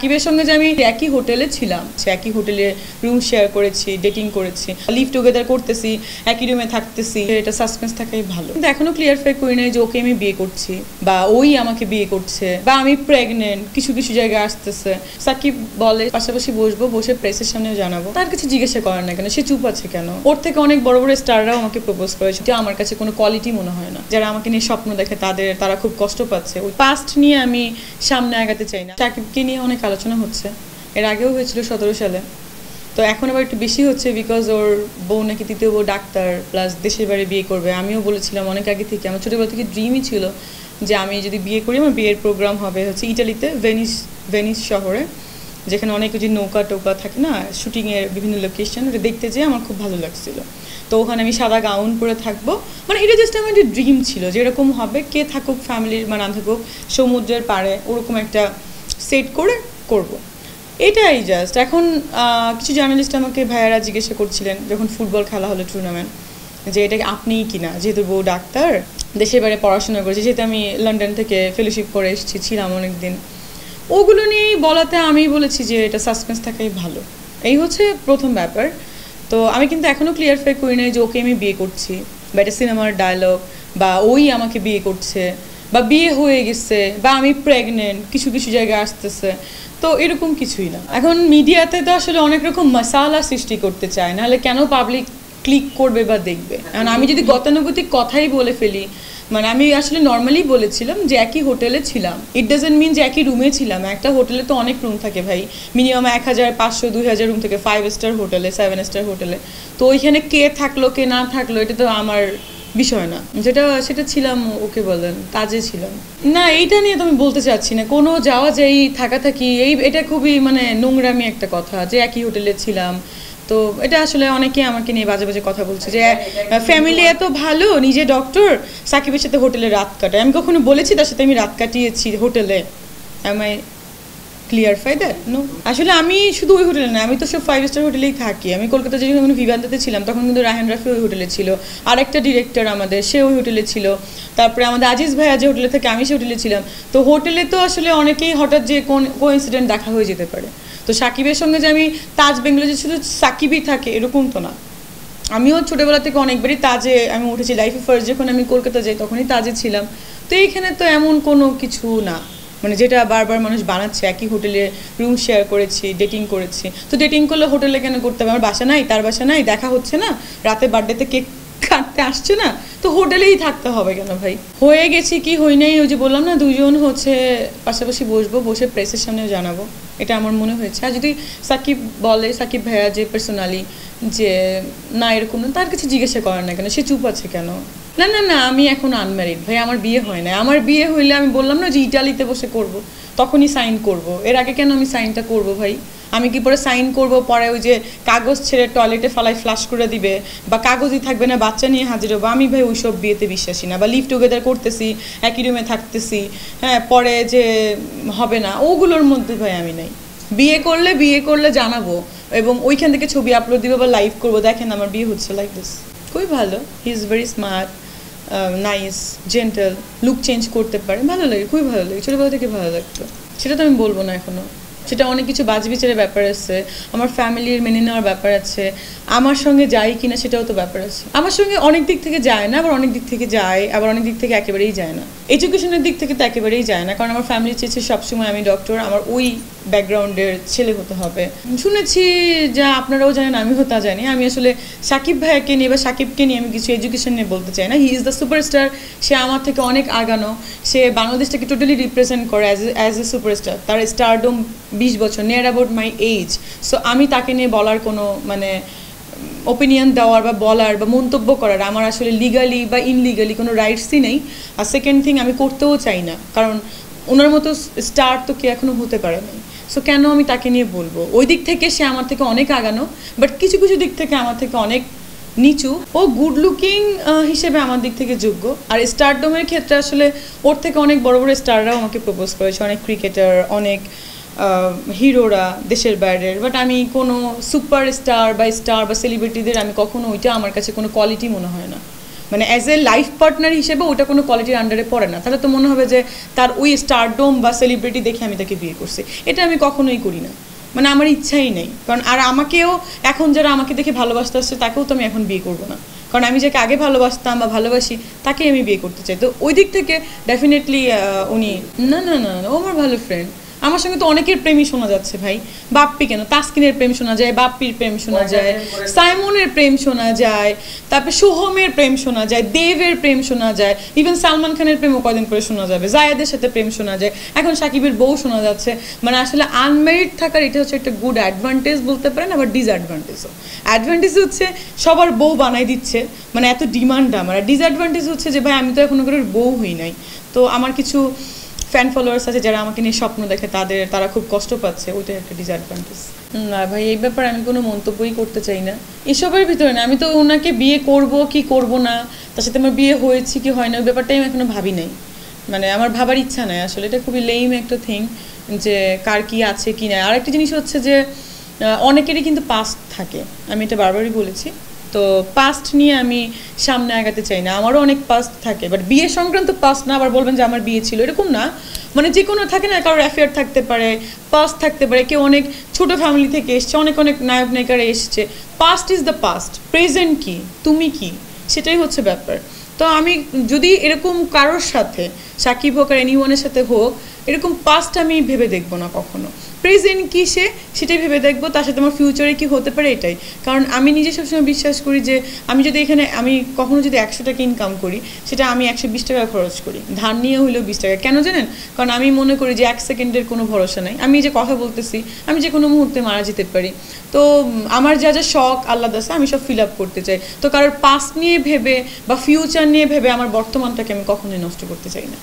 সাকিবের সঙ্গে যে আমি একই হোটেলে ছিলাম, একই হোটেলে রুম শেয়ার করেছি, ডেটিং করেছি, লিভ টুগেদার করতেছি, একই রুমে থাকতেছি, এটা সাসপেন্স থাকাই ভালো। কিন্তু এখনো ক্লিয়ারফাই করি নাই যে ওকে আমি বিয়ে করছি বা ওই আমাকে বিয়ে করছে বা আমি প্রেগনেন্ট, কিছু কিছু জায়গায় আসতেছে। সাকিব বলে পাশাপাশি বসবো, বসে প্রেসের সামনেও জানাবো। তার কাছে জিজ্ঞাসা করার না কেন, সে চুপ আছে কেন? ওর থেকে অনেক বড় বড় স্টাররাও আমাকে প্রপোজ করেছে, যে আমার কাছে কোনো কোয়ালিটি মনে হয় না। যারা আমাকে নিয়ে স্বপ্ন দেখে তারা খুব কষ্ট পাচ্ছে। ওই পাস্ট নিয়ে আমি সামনে আগাতে চাই না। সাকিবকে নিয়ে অনেক আলোচনা হচ্ছে, এর আগেও হয়েছিল 17 সালে, তো এখন আবার একটু বেশি হচ্ছে বিকজ ওর বউ নাকি তৃতীয় বউ ডাক্তার, প্লাস দেশের বাড়ি বিয়ে করবে। আমিও বলেছিলাম অনেক আগে থেকে, আমার ছোটোবেলা থেকে ড্রিমই ছিল যে আমি যদি বিয়ে করি আমার বিয়ের প্রোগ্রাম হবে হচ্ছে ইটালিতে, ভেনিস শহরে, যেখানে অনেক যে নৌকা টোকা থাকে না, শুটিংয়ের বিভিন্ন লোকেশন, ওটা দেখতে যেয়ে আমার খুব ভালো লাগছিল। তো ওখানে আমি সাদা গাউন পরে থাকবো, মানে এটা জাস্ট আমার একটা ড্রিম ছিল যে এরকম হবে, কে থাকুক ফ্যামিলির মানে না থাকুক, সমুদ্রের পাড়ে ওরকম একটা সেট করে করব। এটাই জাস্ট। এখন কিছু জার্নালিস্ট আমাকে ভাইয়ারা জিজ্ঞাসা করছিলেন যখন ফুটবল খেলা হলো টুর্নামেন্ট, যে এটা আপনিই কিনা, যেহেতু বউ ডাক্তার, দেশের বাইরে পড়াশোনা করেছি, যেহেতু আমি লন্ডন থেকে ফেলোশিপ করে এসেছি, ছিলাম অনেকদিন, ওগুলো নিয়েই বলাতে আমি বলেছি যে এটা সাসপেন্স থাকাই ভালো। এই হচ্ছে প্রথম ব্যাপার। তো আমি কিন্তু এখনও ক্লিয়ারফাই করি নাই যে ওকে আমি বিয়ে করছি বা এটা সিনেমার ডায়লগ বা ওই আমাকে বিয়ে করছে বা বিয়ে হয়ে গেছে বা আমি প্রেগনেন্ট, কিছু কিছু জায়গায় আসতেছে, তো এরকম কিছুই না। এখন মিডিয়াতে তো আসলে অনেক রকম মশালা সৃষ্টি করতে চায়, নাহলে কেন পাবলিক ক্লিক করবে বা দেখবে? কারণ আমি যদি গতানুগতিক কথাই বলে ফেলি, মানে আমি আসলে নর্মালি বলেছিলাম যে একই হোটেলে ছিলাম, ইট ডাজন্ট মিন যে একই রুমে ছিলাম। একটা হোটেলে তো অনেক রুম থাকে ভাই, মিনিমাম 1500 2000 রুম থেকে 5 স্টার হোটেলে, 7 স্টার হোটেলে। তো ওইখানে কে থাকলো কে না থাকলো এটা তো আমার বিষয় না, সেটা ছিলাম ওকে বলেন কাজে ছিলাম না, এইটা নিয়ে তো আমি বলতে চাচ্ছি না। কোনো যাওয়া যাই থাকা থাকি এটা খুবই মানে নোংরামি একটা কথা যে একই হোটেলে ছিলাম। তো এটা আসলে অনেকে আমাকে নিয়ে বাজে বাজে কথা বলছে যে ফ্যামিলি এত ভালো, নিজে ডক্টর, সাকিবের সাথে হোটেলে রাত কাটায়। আমি কখনো বলেছি তার সাথে আমি রাত কাটিয়েছি হোটেলে? আমি ক্লিয়ারফাই দ্যাট? নো। আসলে আমি শুধু ওই হোটেলে না, আমি তো সব 5 স্টার হোটেলেই থাকি। আমি কলকাতায় যখন ভিভান্তাতে ছিলাম তখন কিন্তু রায়হান রাফি ওই হোটেলে ছিল, আরেকটা ডিরেক্টর আমাদের সে ওই হোটেলে ছিল, তারপরে আমাদের আজিজ ভাইয়া যে হোটেলে থাকে আমি সে হোটেলে ছিলাম। তো হোটেলে তো আসলে অনেকেই হঠাৎ যে কোইন্সিডেন্ট দেখা হয়ে যেতে পারে। তো সাকিবের সঙ্গে যে আমি তাজ বেঙ্গলে যে শুধু সাকিবই থাকে এরকম তো না। আমিও ছোটোবেলা থেকে অনেকবারই তাজে আমি উঠেছি, লাইফে ফার্স্ট যখন আমি কলকাতা যাই তখনই তাজে ছিলাম। তো এইখানে তো এমন কোনো কিছু না, মানে যেটা বারবার মানুষ বানাচ্ছে, একই হোটেলে রুম শেয়ার করেছি, ডেটিং করেছি। তো ডেটিং করলে হোটেলে কেন করতে হবে? আমার বাসা নাই, তার বাসা নাই, দেখা হচ্ছে না, রাতে বার্থডেতে কেক কাটতে আসছে না, তো হোটেলেই থাকতে হবে কেন ভাই? হয়ে গেছি কি হই নাই, ওই যে বললাম না, দুজন হচ্ছে পাশাপাশি বসবো, বসে প্রেসের সামনেও জানাবো, এটা আমার মনে হয়েছে। আর যদি সাকিব বলে, সাকিব ভাইয়া যে পার্সোনালি যে না এরকম না, তার কাছে জিজ্ঞাসা করার না কেন, সে চুপ আছে কেন? না না না, আমি এখন আনম্যারিড ভাই, আমার বিয়ে হয় না। আমার বিয়ে হইলে আমি বললাম না যে ইটালিতে বসে করব, তখনই সাইন করব। এর আগে কেন আমি সাইনটা করব ভাই? আমি কি পরে সাইন করব, পরে ওই যে কাগজ ছেড়ে টয়লেটে ফালাই ফ্লাশ করে দিবে, বা কাগজই থাকবে না, বাচ্চা নিয়ে হাজির হবো? আমি ভাই ওইসব বিয়েতে বিশ্বাসী না। বা লিভ টুগেদার করতেছি, একই রুমে থাকতেছি, হ্যাঁ, পরে যে হবে না, ওগুলোর মধ্যে ভাই আমি নাই। বিয়ে করলে জানাবো, এবং ওইখান থেকে ছবি আপলোড দিব বা লাইভ করবো, দেখেন আমার বিয়ে হচ্ছে, লাইক দিস। খুবই ভালো, he is very smart, nice, gentle, look change করতে পারে, ভালো লাগে, খুবই ভালো লাগে, ছোটোবেলা থেকে ভালো লাগতো। সেটা তো আমি বলবো না এখনো, সেটা অনেক কিছু বাজবিচারের ব্যাপার আছে, আমার ফ্যামিলির মেনে নেওয়ার ব্যাপার আছে, আমার সঙ্গে যায় কিনা সেটাও তো ব্যাপার আছে। আমার সঙ্গে অনেক দিক থেকে যায় না, আবার অনেক দিক থেকে যায়, আবার অনেক দিক থেকে একেবারেই যায় না। এডুকেশনের দিক থেকে তো একেবারেই যায় না, কারণ আমার ফ্যামিলি চেয়েছে সবসময় আমি ডক্টর, আমার ওই ব্যাকগ্রাউন্ডের ছেলে হতে হবে। শুনেছি যা আপনারাও জানেন, আমিও তা জানি। আমি আসলে সাকিব ভাইয়াকে নিয়ে বা সাকিবকে নিয়ে আমি কিছু এডুকেশন নিয়ে বলতে চাই না। হি ইজ দ্য সুপারস্টার, সে আমার থেকে অনেক আগানো, সে বাংলাদেশটাকে টোটালি রিপ্রেজেন্ট করে অ্যাজ এ সুপারস্টার। তার স্টারডম 20 বছর, near about my age. So আমি তাকে নিয়ে বলার কোনো মানে ওপিনিয়ন দেওয়ার বা বলার বা মন্তব্য করার আমার আসলে লিগালি বা ইনলিগালি কোনো রাইটসই নেই। আর সেকেন্ড থিং, আমি করতেও চাই না, কারণ ওনার মতো স্টার তো কে এখনও হতে পারে না। সো কেন আমি তাকে নিয়ে বলবো? ওই দিক থেকে সে আমার থেকে অনেক আগানো, বাট কিছু কিছু দিক থেকে আমার থেকে অনেক নিচু। ও গুড লুকিং হিসেবে আমার দিক থেকে যোগ্য। আর স্টারডমের ক্ষেত্রে আসলে ওর থেকে অনেক বড় বড় স্টাররাও আমাকে প্রপোজ করেছে, অনেক ক্রিকেটার, অনেক হিরোরা দেশের বাইরের। বাট আমি কোনো সুপার স্টার বা সেলিব্রিটিদের আমি কখনো, ওইটা আমার কাছে কোনো কোয়ালিটি মনে হয় না। মানে অ্যাজ এ লাইফ পার্টনার হিসেবে ওটা কোনো কোয়ালিটির আন্ডারে পড়ে না। তাহলে তো মনে হবে যে তার ওই স্টারডম বা সেলিব্রিটি দেখে আমি তাকে বিয়ে করছি, এটা আমি কখনোই করি না। মানে আমার ইচ্ছাই নেই, কারণ আর আমাকেও এখন যারা আমাকে দেখে ভালোবাসতে আসছে তাকেও তো আমি এখন বিয়ে করবো না, কারণ আমি যাকে আগে ভালোবাসতাম বা ভালোবাসি তাকেই আমি বিয়ে করতে চাই। তো ওই দিক থেকে ডেফিনেটলি উনি না না না ও আমার ভালো ফ্রেন্ড। আমার সঙ্গে তো অনেকের প্রেমই শোনা যাচ্ছে ভাই, বাপ্পি কেন, তাসকিনের প্রেম শোনা যায়, বাপ্পির প্রেম শোনা যায়, সাইমনের প্রেম শোনা যায়, তারপর সোহমের প্রেম শোনা যায়, দেবের প্রেম শোনা যায়, ইভেন সালমান খানের প্রেমও কদিন পরে শোনা যাবে, জায়েদের সাথে প্রেম শোনা যায়, এখন সাকিবের বউ শোনা যাচ্ছে। মানে আসলে আনমেরিড থাকার এটা হচ্ছে একটা গুড অ্যাডভান্টেজ বলতে পারেন, আবার ডিসঅ্যাডভান্টেজও। অ্যাডভান্টেজ হচ্ছে সবার বউ বানাই দিচ্ছে, মানে এত ডিমান্ড আমার। আর ডিসঅ্যাডভান্টেজ হচ্ছে যে ভাই আমি তো এখনো করে বউ হই নাই, তো আমার কিছু ফ্যান ফলোয়ার্স আছে যারা আমাকে নিয়ে স্বপ্ন দেখে, তারা খুব কষ্ট পাচ্ছে, ওইটাই একটা ডিসঅ্যাডভান্টেজ। না ভাই এই ব্যাপারে আমি কোনো মন্তব্যই করতে চাই না, এসবের ভিতরে না। আমি তো ওনাকে বিয়ে করব কি করব না, তার সাথে আমার বিয়ে হয়েছে কি হয় না, ওই ব্যাপারটাই আমি এখনো ভাবি নাই। মানে আমার ভাবার ইচ্ছা নাই আসলে, এটা খুবই লেম একটা থিং যে কার কি আছে কি না। আর একটা জিনিস হচ্ছে যে অনেকেরই কিন্তু পাস্ট থাকে, আমি এটা বারবারই বলেছি। তো পাস্ট নিয়ে আমি সামনে আগাতে চাই না, আমারও অনেক পাস্ট থাকে, বাট বিয়ে সংক্রান্ত পাস্ট না। আবার বলবেন যে আমার বিয়ে ছিল, এরকম না। মানে যে কোনো থাকে না, কারোর অ্যাফেয়ার থাকতে পারে, পাস্ট থাকতে পারে, কেউ অনেক ছোট ফ্যামিলি থেকে এসছে, অনেক অনেক নায়ক নায়িকারা এসছে। Past is the past, present কি, তুমি কি, সেটাই হচ্ছে ব্যাপার। তো আমি যদি এরকম কারোর সাথে, সাকিব হোক আর এনিওয়ানের সাথে হোক, এরকম পাস্ট আমি ভেবে দেখবো না কখনো, প্রেজেন্ট কী সেটাই ভেবে দেখবো, তার সাথে আমার ফিউচারে কি হতে পারে এটাই। কারণ আমি নিজে সবসময় বিশ্বাস করি যে আমি যদি এখানে আমি কখনো যদি 100 টাকা ইনকাম করি, সেটা আমি 120 টাকা খরচ করি, ধার নিয়ে হইলেও 20 টাকা। কেন জানেন? কারণ আমি মনে করি যে 1 সেকেন্ডের কোনো ভরসা নাই, আমি যে কথা বলতেছি আমি যে কোনো মুহূর্তে মারা যেতে পারি। তো আমার যা যা শখ আল্লাহ দাসে আমি সব ফিল আপ করতে চাই। তো কারোর পাস্ট নিয়ে ভেবে বা ফিউচার নিয়ে ভেবে আমার বর্তমানটাকে আমি কখনোই নষ্ট করতে চাই না।